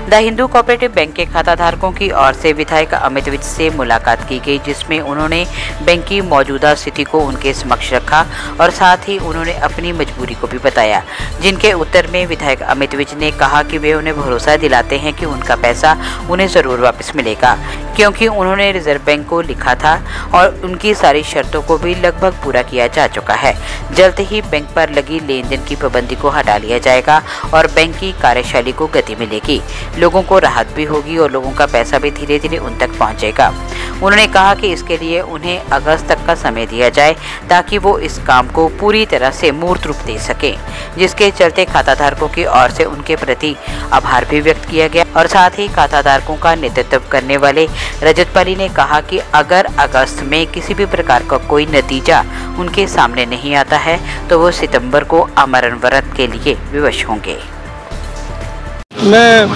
The Hindu cooperative bank के खाताधारकों की ओर से विधायक अमित विज से मुलाकात की गई, जिसमें उन्होंने बैंक की मौजूदा स्थिति को उनके समक्ष रखा और साथ ही उन्होंने अपनी मजबूरी को भी बताया, जिनके उत्तर में विधायक अमित विज ने कहा कि वे उन्हें भरोसा दिलाते हैं कि उनका पैसा उन्हें जरूर वापस मिलेगा, क्योंकि उन्होंने रिजर्व बैंक को लिखा था और उनकी सारी शर्तों को भी लगभग पूरा किया जा चुका है। जल्द ही बैंक पर लगी लेन देन की पाबंदी को हटा लिया जाएगा और बैंक की कार्यशैली को गति मिलेगी, लोगों को राहत भी होगी और लोगों का पैसा भी धीरे धीरे उन तक पहुंचेगा। उन्होंने कहा कि इसके लिए उन्हें अगस्त तक का समय दिया जाए ताकि वो इस काम को पूरी तरह से मूर्त रूप दे सके, जिसके चलते खाताधारकों की ओर से उनके प्रति आभार भी व्यक्त किया गया। और साथ ही खाताधारकों का नेतृत्व करने वाले रजत पाली ने कहा कि अगर अगस्त में किसी भी प्रकार का कोई नतीजा उनके सामने नहीं आता है तो वो सितंबर को आमरण व्रत के लिए विवश होंगे। मैं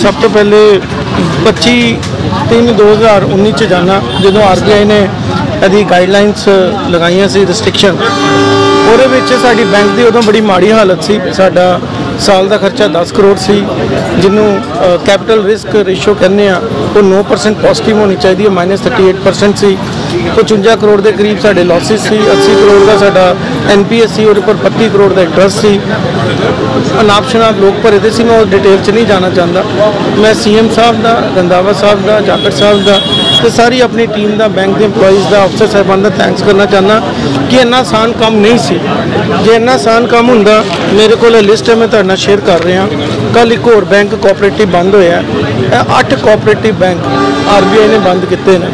सब तो पहले 25/3/2019 जाना जो RBI ने यदि गाइडलाइनस लगाइया सी रिस्ट्रिक्शन ਉਹਦੇ ਵਿੱਚ ਸਾਡੀ ਬੈਂਕ ਦੀ ਉਦੋਂ ਬੜੀ ਮਾੜੀ ਹਾਲਤ ਸੀ। ਸਾਡਾ ਸਾਲ ਦਾ ਖਰਚਾ 10 ਕਰੋੜ ਸੀ, ਜਿਹਨੂੰ ਕੈਪੀਟਲ ਰਿਸਕ ਰੇਸ਼ੋ ਕਹਿੰਦੇ ਆ ਉਹ 9% ਪੋਜ਼ਿਟਿਵ ਹੋਣੀ ਚਾਹੀਦੀ ਹੈ, -38% ਸੀ। 55 ਕਰੋੜ ਦੇ ਕਰੀਬ ਸਾਡੇ ਲਾਸਿਸ ਸੀ, 80 ਕਰੋੜ ਦਾ ਸਾਡਾ NPS ਸੀ, ਉਹਦੇ ਉੱਪਰ 32 ਕਰੋੜ ਦਾ ਇੰਟਰਸਟ ਸੀ। ਅਨਾਪ ਸ਼ਨਾਪ ਲੋਕ ਭਰੇ ਦੇ ਸੀ। ਮੈਂ ਉਹ ਡਿਟੇਲ 'ਚ ਨਹੀਂ ਜਾਣਾ ਚਾਹੁੰਦਾ। ਮੈਂ CM ਸਾਹਿਬ ਦਾ, ਰੰਧਾਵਾ ਸਾਹਿਬ ਦਾ, ਜਾਖੜ ਸਾਹਿਬ ਦਾ ਤੇ ਸਾਰੀ ਆਪਣੀ ਟੀਮ ਦਾ, ਬੈਂਕ ਦੇ ਇੰਪਲੋਈਜ਼ ਦਾ, ਅਫਸਰ ਸਾਹਿਬਾਨ ਦਾ ਥੈਂਕਸ ਕਰਨਾ ਚਾਹੁੰਦਾ ਕਿ ਇੰਨਾ ਆਸਾਨ ਕੰਮ ਨਹੀਂ ਸੀ। ਜੇ ਇੰਨਾ ਆਸਾਨ ਕੰਮ ਹੁੰਦਾ, ਮੇਰੇ ਕੋਲ ਲਿਸਟ ਹੈ, ਮੈਂ ਤੁਹਾਡੇ ਨਾਲ ਸ਼ੇਅਰ ਕਰ ਰਿਹਾ। ਕੱਲ੍ਹ ਇੱਕ ਹੋਰ ਬੈਂਕ ਕੋਆਪਰੇਟਿਵ ਬੰਦ ਹੋਇਆ, 8 ਕੋਆਪਰੇਟਿਵ ਬੈਂਕ RBI ਨੇ ਬੰਦ ਕੀਤੇ ਨੇ।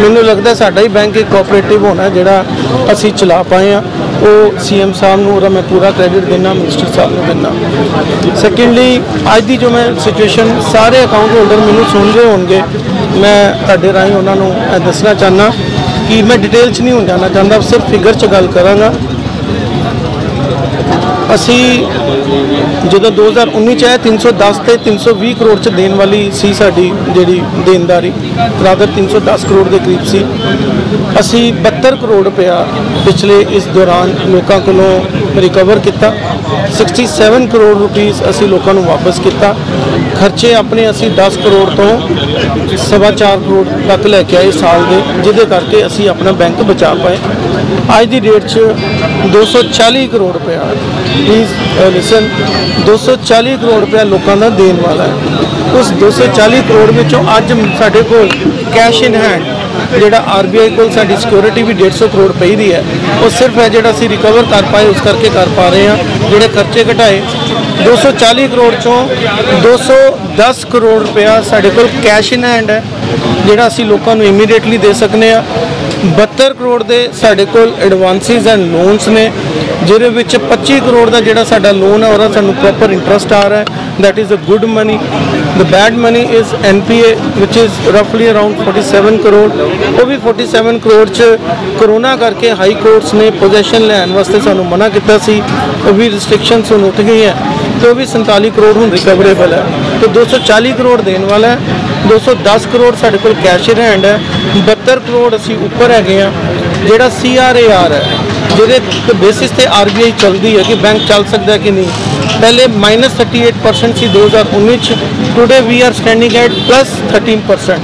ਮੈਨੂੰ ਲੱਗਦਾ ਸਾਡਾ ਹੀ ਬੈਂਕ ਇੱਕ ਕੋਆਪਰੇਟਿਵ ਹੋਣਾ ਜਿਹੜਾ ਅਸੀਂ ਚਲਾ ਪਾਏ ਹਾਂ। ਉਹ CM ਸਾਹਿਬ ਨੂੰ ਉਹਦਾ ਮੈਂ ਪੂਰਾ ਕ੍ਰੈਡਿਟ ਦਿੰਦਾ, ਮਿਨਿਸਟਰ ਸਾਹਿਬ ਨੂੰ ਦਿੰਦਾ। ਸੈਕੰਡਲੀ ਅੱਜ ਦੀ ਜੋ ਮੈਂ ਸਿਚੁਏਸ਼ਨ, ਸਾਰੇ ਅਕਾਊਂਟ ਹੋਲਡਰ ਮੈਨੂੰ ਸੁਣ ਰਹੇ ਹੋਣਗੇ, ਮੈਂ ਤੁਹਾਡੇ ਰਾਹੀਂ ਉਹਨਾਂ ਨੂੰ ਦੱਸਣਾ ਚਾਹੁੰਦਾ ਕਿ ਮੈਂ ਡਿਟੇਲ 'ਚ ਨਹੀਂ ਹੁਣ ਜਾਣਾ ਚਾਹੁੰਦਾ, ਸਿਰਫ ਫਿਗਰ 'ਚ ਗੱਲ ਕਰਾਂਗਾ। ਅਸੀਂ ਜਦੋਂ 2019 'ਚ ਆਇਆ 310 ਤੇ 320 ਕਰੋੜ 'ਚ ਦੇਣ ਵਾਲੀ ਸੀ ਸਾਡੀ ਜਿਹੜੀ ਦੇਣਦਾਰੀ, ਰਾਦਰ 310 ਕਰੋੜ ਦੇ ਕਰੀਬ ਸੀ। ਅਸੀਂ 72 ਕਰੋੜ ਰੁਪਇਆ ਪਿਛਲੇ ਇਸ ਦੌਰਾਨ ਲੋਕਾਂ ਕੋਲੋਂ ਰਿਕਵਰ ਕੀਤਾ। 67 ਕਰੋੜ ਰੁਪੀਸ ਅਸੀਂ ਲੋਕਾਂ ਨੂੰ ਵਾਪਸ ਕੀਤਾ। ਖਰਚੇ ਆਪਣੇ ਅਸੀਂ 10 ਕਰੋੜ ਤੋਂ 4.25 ਕਰੋੜ ਤੱਕ ਲੈ ਕੇ ਆਏ ਸਾਲ ਦੇ, ਜਿਹਦੇ ਕਰਕੇ ਅਸੀਂ ਆਪਣਾ ਬੈਂਕ ਬਚਾ ਪਾਏ। ਅੱਜ ਦੀ ਡੇਟ 'ਚ 240 ਕਰੋੜ ਰੁਪਇਆ, ਪਲੀਜ਼ ਲਿਸਨ, 240 ਕਰੋੜ ਰੁਪਇਆ ਲੋਕਾਂ ਦਾ ਦੇਣ ਵਾਲਾ ਹੈ। ਉਸ 240 ਕਰੋੜ ਵਿੱਚੋਂ ਅੱਜ ਸਾਡੇ ਕੋਲ ਕੈਸ਼ ਇਨ ਹੈਂਡ ਜਿਹੜਾ RBI ਕੋਲ ਸਾਡੀ ਸਿਕਿਉਰਿਟੀ ਵੀ 150 ਕਰੋੜ ਪਈ ਦੀ ਹੈ, ਉਹ ਸਿਰਫ ਹੈ ਜਿਹੜਾ ਅਸੀਂ ਰਿਕਵਰ ਕਰ ਪਾਏ, ਉਸ ਕਰਕੇ ਕਰ ਪਾ ਰਹੇ ਹਾਂ। ਜਿਹੜੇ ਖਰਚੇ ਘਟਾਏ 240 ਕਰੋੜ ਚੋਂ 210 ਕਰੋੜ ਰੁਪਇਆ ਸਾਡੇ ਕੋਲ ਕੈਸ਼ ਇਨ ਹੈਂਡ ਹੈ, ਜਿਹੜਾ ਅਸੀਂ ਲੋਕਾਂ ਨੂੰ ਇਮੀਡੀਏਟਲੀ ਦੇ ਸਕਨੇ ਆ। 72 ਕਰੋੜ ਦੇ ਸਾਡੇ ਕੋਲ ਐਡਵਾਂਸਿਸ ਐਂਡ ਲੋਨਸ ਨੇ, ਜਿਹਦੇ ਵਿੱਚ 25 ਕਰੋੜ ਦਾ ਜਿਹੜਾ ਸਾਡਾ ਲੋਨ ਹੈ ਉਹਦਾ ਸਾਨੂੰ ਪ੍ਰੋਪਰ ਇੰਟਰਸਟ ਆ ਰਿਹਾ ਹੈ। that is the good money. The bad money is NPA, which is roughly around 47 crore. ਉਹ ਵੀ 47 ਕਰੋੜ 'ਚ ਕਰੋਨਾ ਕਰਕੇ ਹਾਈ ਕੋਰਟਸ ਨੇ ਪੋਜੈਸ਼ਨ ਲੈਣ ਵਾਸਤੇ ਸਾਨੂੰ ਮਨਾ ਕੀਤਾ ਸੀ, ਉਹ ਵੀ ਰਿਸਟ੍ਰਿਕਸ਼ਨਸ ਹੁਣ ਉੱਠ ਗਈਆਂ ਤੇ ਉਹ ਵੀ 47 ਕਰੋੜ ਹੁਣ ਰਿਕਵਰੇਬਲ ਹੈ। ਤੇ 240 ਕਰੋੜ ਦੇਣ ਵਾਲਾ ਹੈ, 210 ਕਰੋੜ ਸਾਡੇ ਕੋਲ ਕੈਸ਼ ਇਨ ਹੈਂਡ ਹੈ, 72 ਕਰੋੜ ਅਸੀਂ ਉੱਪਰ ਹੈਗੇ ਆ। ਜਿਹੜਾ CRAR ਹੈ, ਜਿਹਦੇ ਬੇਸਿਸ ਤੇ RBI ਚੱਲਦੀ ਹੈ ਕਿ ਬੈਂਕ ਚੱਲ ਸਕਦਾ ਕਿ ਨਹੀਂ, ਪਹਿਲੇ -38% ਸੀ 2019 'ਚ, today we are standing at +13%,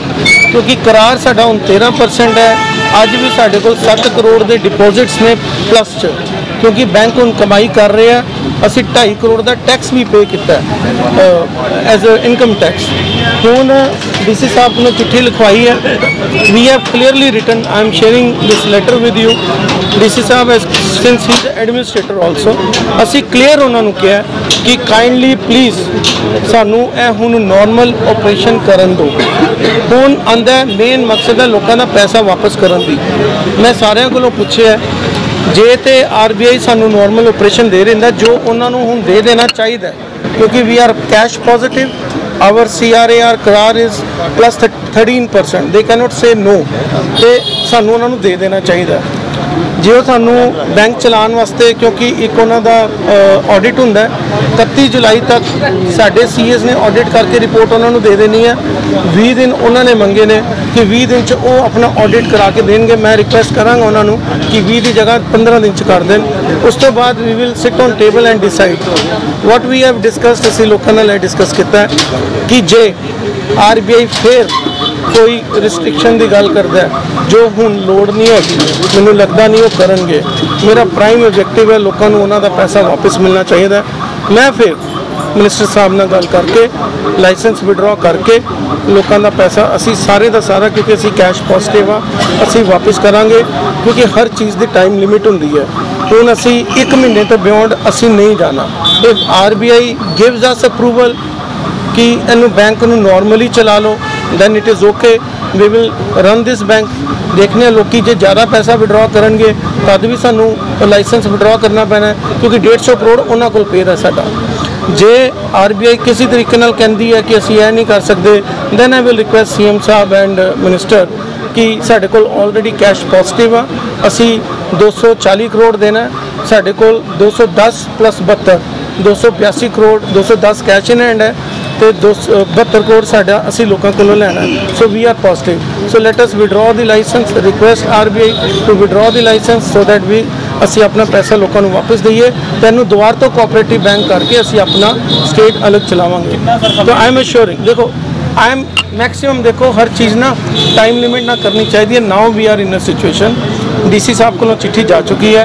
ਕਿਉਂਕਿ ਕਰਾਰ ਸਾਡਾ ਹੁਣ 13% ਹੈ। ਅੱਜ ਵੀ ਸਾਡੇ ਕੋਲ 7 ਕਰੋੜ ਦੇ ਡਿਪੋਜ਼ਿਟਸ ਨੇ ਪਲੱਸ 'ਚ, ਕਿਉਂਕਿ ਬੈਂਕ ਹੁਣ ਕਮਾਈ ਕਰ ਰਿਹਾ। ਅਸੀਂ 2.5 ਕਰੋੜ ਦਾ ਟੈਕਸ ਵੀ ਪੇ ਕੀਤਾ ਐਜ਼ ਅ ਇਨਕਮ ਟੈਕਸ। ਹੁਣ DC ਸਾਹਿਬ ਨੇ ਚਿੱਠੀ ਲਿਖਵਾਈ ਹੈ, we have clearly written, I am sharing this letter with you. DC ਸਾਹਿਬ as since he is administrator also, ਅਸੀਂ ਕਲੀਅਰ ਉਹਨਾਂ ਨੂੰ ਕਿਹਾ ਕਿ ਕਾਈਂਡਲੀ ਪਲੀਜ਼ ਸਾਨੂੰ ਇਹ ਹੁਣ ਨੋਰਮਲ ਆਪਰੇਸ਼ਨ ਕਰਨ ਦਿਓ। ਹੁਣ ਆਂਦਾ ਮੇਨ ਮਕਸਦ ਹੈ ਲੋਕਾਂ ਦਾ ਪੈਸਾ ਵਾਪਸ ਕਰਨ ਦੀ। ਮੈਂ ਸਾਰਿਆਂ ਕੋਲੋਂ ਪੁੱਛਿਆ ਜੇ ਤੇ RBI ਸਾਨੂੰ ਨੋਰਮਲ ਆਪਰੇਸ਼ਨ ਦੇ ਰਹਿੰਦਾ, ਜੋ ਉਹਨਾਂ ਨੂੰ ਹੁਣ ਦੇ ਦੇਣਾ ਚਾਹੀਦਾ, ਕਿਉਂਕਿ we are cash positive, our CRAR CRAR is +13%, they cannot ਸੇ ਨੋ, ਤੇ ਸਾਨੂੰ ਉਹਨਾਂ ਨੂੰ ਦੇ ਦੇਣਾ ਚਾਹੀਦਾ। ਜੇ ਉਹ ਸਾਨੂੰ ਬੈਂਕ ਚਲਾਉਣ ਵਾਸਤੇ, ਕਿਉਂਕਿ ਇੱਕ ਉਹਨਾਂ ਦਾ ਆਡਿਟ ਹੁੰਦਾ 31 ਜੁਲਾਈ ਤੱਕ ਸਾਡੇ ਸੀਐਸ ਨੇ ਆਡਿਟ ਕਰਕੇ ਰਿਪੋਰਟ ਉਹਨਾਂ ਨੂੰ ਦੇ ਦੇਣੀ ਹੈ। 20 ਦਿਨ ਉਹਨਾਂ ਨੇ ਮੰਗੇ ਨੇ ਕਿ 20 ਦਿਨ 'ਚ ਉਹ ਆਪਣਾ ਆਡਿਟ ਕਰਾ ਕੇ ਦੇਣਗੇ। ਮੈਂ ਰਿਕੁਐਸਟ ਕਰਾਂਗਾ ਉਹਨਾਂ ਨੂੰ ਕਿ 20 ਦੀ ਜਗ੍ਹਾ 15 ਦਿਨ 'ਚ ਕਰ ਦੇਣ। ਉਸ ਤੋਂ ਬਾਅਦ we will sit on table and decide what we have discussed. ਅਸੀਂ ਲੋਕਾਂ ਨਾਲ ਇਹ ਡਿਸਕਸ ਕੀਤਾ ਕਿ ਜੇ RBI ਫਿਰ ਕੋਈ ਰਿਸਟ੍ਰਿਕਸ਼ਨ ਦੀ ਗੱਲ ਕਰਦਾ ਜੋ ਹੁਣ ਲੋੜ ਨਹੀਂ ਹੈਗੀ, ਮੈਨੂੰ ਲੱਗਦਾ ਨਹੀਂ ਉਹ ਕਰਨਗੇ। ਮੇਰਾ ਪ੍ਰਾਈਮ ਆਬਜੈਕਟਿਵ ਹੈ ਲੋਕਾਂ ਨੂੰ ਉਹਨਾਂ ਦਾ ਪੈਸਾ ਵਾਪਸ ਮਿਲਣਾ ਚਾਹੀਦਾ। ਮੈਂ ਫਿਰ ਮਿਨਿਸਟਰ ਸਾਹਿਬ ਨਾਲ ਗੱਲ ਕਰਕੇ ਲਾਇਸੈਂਸ ਵਿਡਰਾ ਕਰਕੇ ਲੋਕਾਂ ਦਾ ਪੈਸਾ ਅਸੀਂ ਸਾਰੇ ਦਾ ਸਾਰਾ, ਕਿਉਂਕਿ ਅਸੀਂ ਕੈਸ਼ ਪੋਜ਼ਿਟਿਵ ਆ, ਅਸੀਂ ਵਾਪਸ ਕਰਾਂਗੇ। ਕਿਉਂਕਿ ਹਰ ਚੀਜ਼ ਦੀ ਟਾਈਮ ਲਿਮਿਟ ਹੁੰਦੀ ਹੈ। ਹੁਣ ਅਸੀਂ 1 ਮਹੀਨੇ ਤੋਂ ਬਿਯੋਂਡ ਅਸੀਂ ਨਹੀਂ ਜਾਣਾ। If RBI gives us approval ਕਿ ਇਹਨੂੰ ਬੈਂਕ ਨੂੰ ਨੋਰਮਲੀ ਚਲਾ ਲਓ, then it is okay, we will run this bank। देखने लोग जे ज़्यादा पैसा विड्रॉ करेंगे तद भी सानू लाइसेंस विड्रॉ करना पैना है, क्योंकि 150 करोड़ उन्होंने को पेड है साडा। जे RBI किसी तरीके नाल कहती है कि असी यह नहीं कर सकते, then I will request CM साहब एंड मिनिस्टर कि साडे कोल ऑलरेडी कैश पॉजिटिव आ, असी 240 करोड़ देना, साडे कोल 210 plus 72 282 crore 210 cash in hand है तो 72 करोड़ साडा असी लोगों को लेना है। So we are positive, so let us withdraw the licence, request RBI to withdraw the licence so that we असी अपना पैसा लोगों को वापस दईए। तैनू दोबारा तो कोऑपरेटिव बैंक करके असी अपना स्टेट अलग चलावांगे। तो आई एम एश्योरिंग, देखो आई एम मैक्सिमम, देखो हर चीज़ ना टाइम लिमिट ना करनी चाहिए। Now we are in a situation, DC साहब को चिट्ठी जा चुकी है,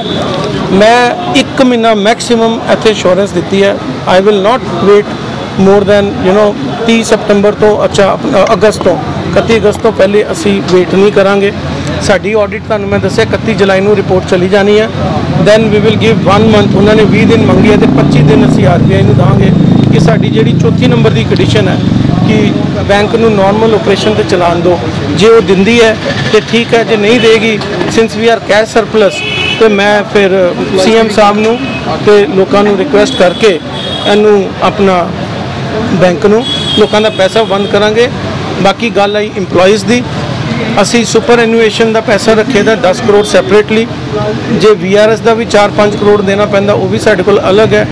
मैं 1 महीना मैक्सिमम इत्थे इंश्योरेंस दी है। I will not wait more than 30 सितंबर तो अच्छा अगस्त तो 31 अगस्त तो पहले असी वेट नहीं करांगे। साडी ऑडिट तुहानूं मैं दस्सिया 31 जुलाई नूं रिपोर्ट चली जानी है। Then we will give 1 month, उन्होंने 20 दिन मंगे है तो 25 दिन असी RBI नूं दांगे कि साडी जिहड़ी चौथी नंबर की कंडीशन है कि बैंक नूं नॉर्मल ऑपरेशन ते चलान दो। जे वो दिंदी है तो ठीक है, जे नहीं देगी since we are cash surplus तो मैं फिर CM साहब नूं ते लोकां नूं रिक्वेस्ट करके इनू अपना बैंक नूं लोकां दा पैसा बंद करांगे। बाकी गल आई इंप्लॉइज़ दी, असी सुपर एनुएशन का पैसा रखे दा 10 करोड़ सैपरेटली, जे VRS का भी 4-5 करोड़ देना पैंदा वो भी साडे कोल अलग है।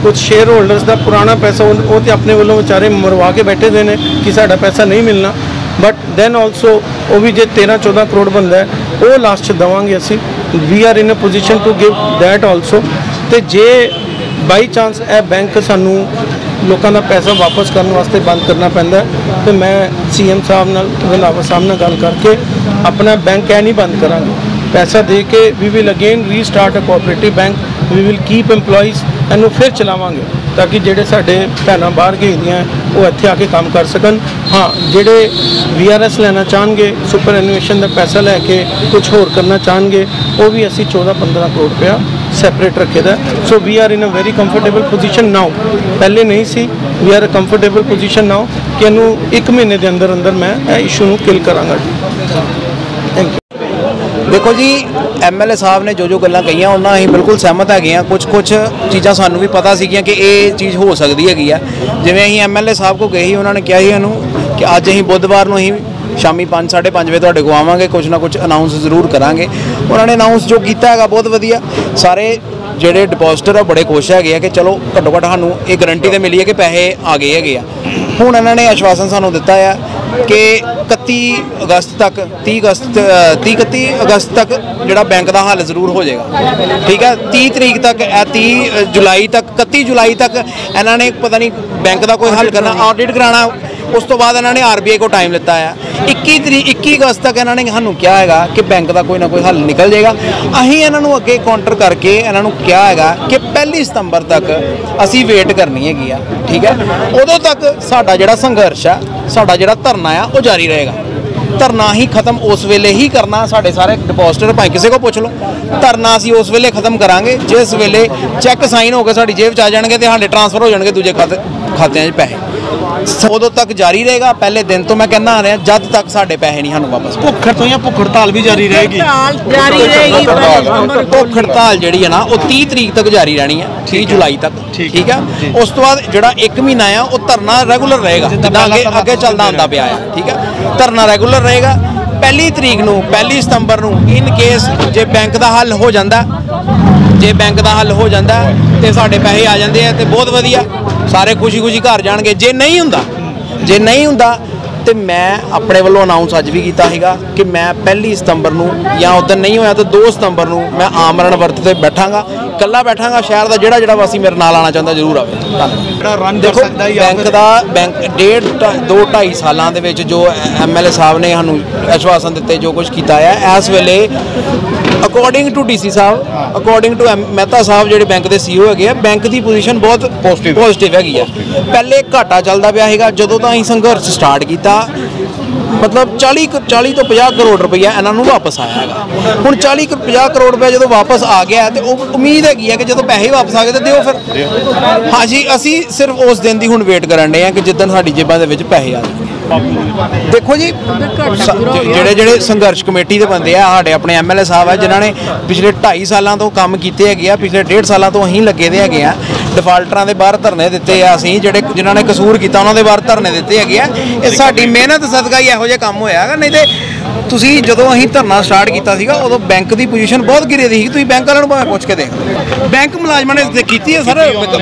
कुछ शेयर होल्डर्स का पुराना पैसा वो तो अपने वालों बेचारे मरवा के बैठे दे ने कि साडा पैसा नहीं मिलना, बट दैन ऑल्सो वो भी जे 13-14 करोड़ बनता है वो लास्ट देवांगे असी। We are in a position to give that also. तो जे बाई चांस ए बैंक सानू लोगों का पैसा वापस करने वास्ते बंद करना पैंदा है तो मैं CM साहब नाल रंधावा साहब नाल गल करके अपना बैंक नहीं बंद करांगे, पैसा दे के we will again restart a cooperative bank, we will keep employees, इनू फिर चलावांगे ताकि जेडे साडे भैनां बाहर गई दियां वो इत्थे आके काम कर सकन। हाँ, जेडे VRS लेना चाहणगे, सुपर एनुएशन का पैसा लैके कुछ होर करना चाहणगे, वो भी असी 14-15 करोड़ रुपया सैपरेट रखे दा। So we are in a very comfortable position now, पहले नहीं सी। We are a comfortable position now कि इनू 1 महीने के अंदर अंदर मैं इशू नू किल करांगा जी। Thank you. देखो जी, MLA साहब ने जो गल्लां कहियां उन्हां असीं बिल्कुल सहमत हैगे आ। कुछ चीज़ां सानूं भी पता सीगियां कि ये चीज़ हो सकती हैगी आ। जिवें असीं MLA साहब को गए ही, उन्होंने कहा ही सानूं कि अज असीं बुधवार नूं असीं शामी 5-5:30 बजे तुहाडे कोल आवांगे, कुछ ना कुछ अनाउंस जरूर करांगे। उन्होंने अनाउंस जो कीता हैगा बहुत वधिया, सारे ਜਿਹੜੇ ਡਿਪੋਜ਼ਿਟਰ ਆ ਬੜੇ ਖੁਸ਼ ਹੈਗੇ ਆ कि चलो घट्टो घट्ट ਸਾਨੂੰ ਇਹ ਗਰੰਟੀ ਤੇ ਮਿਲੀ ਹੈ ਕਿ ਪੈਸੇ ਆ ਗਏ ਹੈਗੇ ਆ। ਹੁਣ ਇਹਨਾਂ ਨੇ ਆਸ਼ਵਾਸਨ ਸਾਨੂੰ ਦਿੱਤਾ ਆ कि 31 अगस्त तक 31 अगस्त तक ਜਿਹੜਾ बैंक का हल जरूर हो जाएगा। ठीक है, 30 तरीक तक 30 जुलाई तक 31 जुलाई तक इन्होंने पता नहीं बैंक का कोई हल करना, ऑडिट कराना। उस तो बाद इन्होंने RBI को टाइम लिता है 21 अगस्त तक इन्होंने सानू क्या है कि बैंक का कोई ना कोई हल निकल जाएगा। असीं इन्हों अगे काउंटर करके इन्हों क्या है कि 1 सितंबर तक असी वेट करनी हैगी आ। ठीक है, उदों तक साडा जिहड़ा संघर्ष है, साडा जिहड़ा धरना है वो जारी रहेगा। धरना ही खत्म उस वेले ही करना, साढ़े सारे डिपॉजिटर भाई किसी को पूछ लो, धरना असी उस वेले खत्म करांगे जिस वेले चैक साइन हो गए साड़ी जेब च आ जाएंगे तो साढ़े ट्रांसफर हो जाएंगे दूजे खात्यां 'च पैसे। उदों तक जारी रहेगा। पहले दिन तो मैं कहना आ रहा जब तक साढ़े पैसे नहीं सानू वापस। भुख हड़ताल भी जारी रहेगी। भुख हड़ताल जी है ना वो 30 तरीक तक जारी रहनी है, 30 जुलाई तक। ठीक है, उस तो बाद जो 1 महीना है वो धरना रेगूलर रहेगा, जिदा अगे चलता आता पाया है। ठीक है, धरना रेगूलर रहेगा। ਪਹਿਲੀ ਤਰੀਕ ਨੂੰ 1 ਸਤੰਬਰ ਨੂੰ ਇਨ ਕੇਸ ਜੇ ਬੈਂਕ ਦਾ ਹੱਲ ਹੋ ਜਾਂਦਾ, ਜੇ ਬੈਂਕ ਦਾ ਹੱਲ ਹੋ ਜਾਂਦਾ ਤੇ ਸਾਡੇ ਪੈਸੇ ਆ ਜਾਂਦੇ ਆ ਤੇ ਬਹੁਤ ਵਧੀਆ, ਸਾਰੇ ਖੁਸ਼ੀ ਘਰ ਜਾਣਗੇ। ਜੇ ਨਹੀਂ ਹੁੰਦਾ ਤੇ ਮੈਂ ਆਪਣੇ ਵੱਲੋਂ ਅਨਾਉਂਸ ਅੱਜ ਵੀ ਕੀਤਾ ਸੀਗਾ ਕਿ ਮੈਂ 1 ਸਤੰਬਰ ਨੂੰ ਜਾਂ ਉਦੋਂ ਨਹੀਂ ਹੋਇਆ ਤਾਂ 2 ਸਤੰਬਰ ਨੂੰ ਮੈਂ ਆਮਰਨ ਵਰਤ ਤੇ ਬੈਠਾਂਗਾ, ਇਕੱਲਾ ਬੈਠਾਂਗਾ। ਸ਼ਹਿਰ ਦਾ ਜਿਹੜਾ ਵਾਸੀ ਮੇਰੇ ਨਾਲ ਆਉਣਾ ਚਾਹੁੰਦਾ ਜ਼ਰੂਰ ਆਵੇ। ਦੇਖੋ ਬੈਂਕ 2.5 ਸਾਲਾਂ ਦੇ ਵਿੱਚ ਜੋ MLA ਸਾਹਿਬ ਨੇ ਸਾਨੂੰ ਆਸ਼ਵਾਸਨ ਦਿੱਤੇ, ਜੋ ਕੁਝ ਕੀਤਾ ਹੈ ਇਸ ਵੇਲੇ according to DC Sahib, according to Mehta ਸਾਹਿਬ ਜਿਹੜੇ ਬੈਂਕ ਦੇ CEO ਹੈਗੇ ਆ, ਬੈਂਕ ਦੀ ਪੋਜੀਸ਼ਨ ਬਹੁਤ ਪੋਜ਼ਿਟਿਵ ਹੈਗੀ ਆ। ਪਹਿਲੇ ਘਾਟਾ ਚੱਲਦਾ ਪਿਆ ਸੀਗਾ, ਜਦੋਂ ਤਾਂ ਅਸੀਂ ਸੰਘਰਸ਼ ਸਟਾਰਟ ਕੀਤਾ ਮਤਲਬ 40 ਤੋਂ 50 ਕਰੋੜ ਰੁਪਈਆ ਇਹਨਾਂ ਨੂੰ ਵਾਪਸ ਆਇਆ ਹੈਗਾ। ਹੁਣ 40-50 ਕਰੋੜ ਰੁਪਏ ਜਦੋਂ ਵਾਪਸ ਆ ਗਿਆ ਤੇ ਉਹ ਉਮੀਦ ਹੈਗੀ ਹੈ ਕਿ ਜਦੋਂ ਪੈਸੇ ਵਾਪਸ ਆ ਗਏ ਤਾਂ ਦਿਓ ਫਿਰ। ਹਾਂਜੀ, ਅਸੀਂ ਸਿਰਫ ਉਸ ਦਿਨ ਦੀ ਹੁਣ ਵੇਟ ਕਰਨ ਰਹੇ ਹਾਂ ਕਿ ਜਿੱਦਣ ਸਾਡੀ ਜੇਬਾਂ ਦੇ ਵਿੱਚ ਪੈਸੇ ਆ ਜਾਣਗੇ। ਦੇਖੋ ਜੀ, ਜਿਹੜੇ ਸੰਘਰਸ਼ ਕਮੇਟੀ ਦੇ ਬੰਦੇ ਆ, ਸਾਡੇ ਆਪਣੇ MLA ਸਾਹਿਬ ਆ ਜਿਨ੍ਹਾਂ ਨੇ ਪਿਛਲੇ 2.5 ਸਾਲਾਂ ਤੋਂ ਕੰਮ ਕੀਤੇ ਹੈਗੇ ਆ, ਪਿਛਲੇ 1.5 ਸਾਲਾਂ ਤੋਂ ਅਸੀਂ ਲੱਗੇ ਦੇ ਹੈਗੇ ਆ। ਡਿਫਾਲਟਰਾਂ ਦੇ ਬਾਹਰ ਧਰਨੇ ਦਿੱਤੇ ਆ, ਅਸੀਂ ਜਿਨ੍ਹਾਂ ਨੇ ਕਸੂਰ ਕੀਤਾ ਉਹਨਾਂ ਦੇ ਬਾਹਰ ਧਰਨੇ ਦਿੱਤੇ ਹੈਗੇ ਆ। ਇਹ ਸਾਡੀ ਮਿਹਨਤ ਸਦਕਾ ਹੀ ਇਹੋ ਜਿਹਾ ਕੰਮ ਹੋਇਆ ਹੈਗਾ। ਨਹੀਂ ਤੇ ਤੁਸੀਂ ਜਦੋਂ ਅਸੀਂ ਧਰਨਾ ਸਟਾਰਟ ਕੀਤਾ ਸੀਗਾ ਉਦੋਂ ਬੈਂਕ ਦੀ ਪੋਜੀਸ਼ਨ ਬਹੁਤ ਗਿਰੇ ਦੀ ਸੀ। ਤੁਸੀਂ ਬੈਂਕ ਵਾਲਿਆਂ ਨੂੰ ਭਾਵੇਂ ਪੁੱਛ ਕੇ ਦੇਖ ਲਓ, ਬੈਂਕ ਮੁਲਾਜ਼ਮਾਂ ਨੇ ਕੀਤੀ ਹੈ ਸਰ।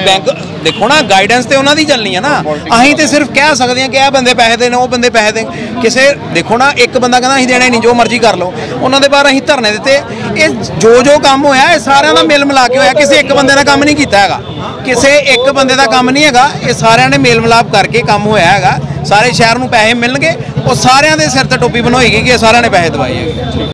ਬੈਂਕ ਦੇਖੋ ਨਾ, ਗਾਈਡੈਂਸ ਤੇ ਉਹਨਾਂ ਦੀ ਚੱਲਣੀ ਹੈ ਨਾ। ਅਸੀਂ ਤੇ ਸਿਰਫ ਕਹਿ ਸਕਦੇ ਹਾਂ ਕਿ ਇਹ ਬੰਦੇ ਪੈਸੇ ਦੇਣ, ਉਹ ਬੰਦੇ ਪੈਸੇ ਦੇਣ। ਕਿਸੇ ਦੇਖੋ ਨਾ, ਇੱਕ ਬੰਦਾ ਕਹਿੰਦਾ ਅਸੀਂ ਦੇਣੇ ਨਹੀਂ, ਜੋ ਮਰਜ਼ੀ ਕਰ ਲਓ। ਉਹਨਾਂ ਦੇ ਬਾਹਰ ਅਸੀਂ ਧਰਨੇ ਦਿੱਤੇ। ਇਹ ਜੋ ਕੰਮ ਹੋਇਆ ਇਹ ਸਾਰਿਆਂ ਦਾ ਮਿਲ ਮਿਲਾ ਕੇ ਹੋਇਆ, ਕਿਸੇ ਇੱਕ ਬੰਦੇ ਦਾ ਕੰਮ ਨਹੀਂ ਕੀਤਾ ਹੈਗਾ, ਕਿਸੇ ਇੱਕ ਬੰਦੇ ਦਾ ਕੰਮ ਨਹੀਂ ਹੈਗਾ। ਇਹ ਸਾਰਿਆਂ ਨੇ ਮੇਲ ਮਿਲਾਪ ਕਰਕੇ ਕੰਮ ਹੋਇਆ ਹੈਗਾ। ਸਾਰੇ ਸ਼ਹਿਰ ਨੂੰ ਪੈਸੇ ਮਿਲਣਗੇ, ਉਹ ਸਾਰਿਆਂ ਦੇ ਸਿਰ ਤੇ ਟੋਪੀ ਬਣਾਈ ਗਈ ਕਿ ਸਾਰਿਆਂ ਨੇ ਪੈਸੇ ਦਵਾਏ ਹੈਗੇ।